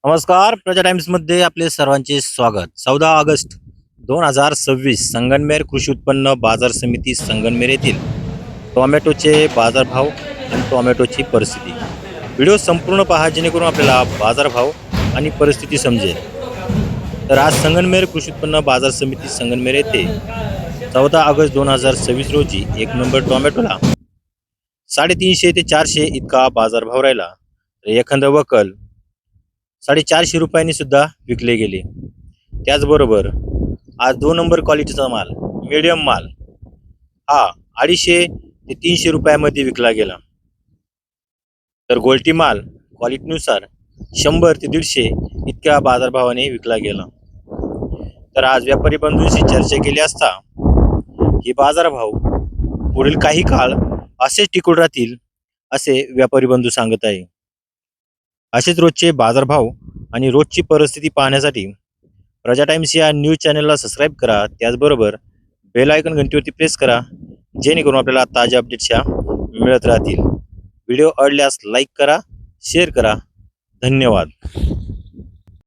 नमस्कार. प्रजा टाइम्समध्ये आपले सर्वांचे स्वागत. 14 ऑगस्ट 2026 संगमनेर कृषी उत्पन्न बाजार समिती संगमनेर येथील टोमॅटोचे बाजारभाव आणि टोमॅटोची परिस्थिती. व्हिडिओ संपूर्ण पहा जेणेकरून आपल्याला बाजारभाव आणि परिस्थिती समजेल. तर आज संगमनेर कृषी उत्पन्न बाजार समिती संगमनेर येथे 14 ऑगस्ट 2026 रोजी एक नंबर टोमॅटोला 350 ते 400 इतका बाजारभाव राहिला. तर एखादं वकल 450 रुपयांनी सुद्धा विकले गेले. त्याचबरोबर आज 2 नंबर क्वालिटीचा माल, मीडियम माल हा 250 ते 300 रुपयामध्ये विकला गेला. तर गोल्टी माल क्वालिटीनुसार 100 ते 150 इतक्या बाजारभावाने विकला गेला. तर आज व्यापारी बंधूंशी चर्चा केली असता हे बाजारभाव पुढील काही काळ असेच टिकून राहतील असे व्यापारी बंधू सांगत आहे. असेच रोजचे बाजारभाव आणि रोजची परिस्थिती पाहण्यासाठी प्रजा टाइम्स या न्यूज चॅनलला सबस्क्राईब करा. त्याचबरोबर बेल आयकॉन घंटीवरती प्रेस करा जेणेकरून आपल्याला ताज्या अपडेट्सच्या मिळत राहतील. व्हिडिओ आवडल्यास लाईक करा, शेअर करा. धन्यवाद.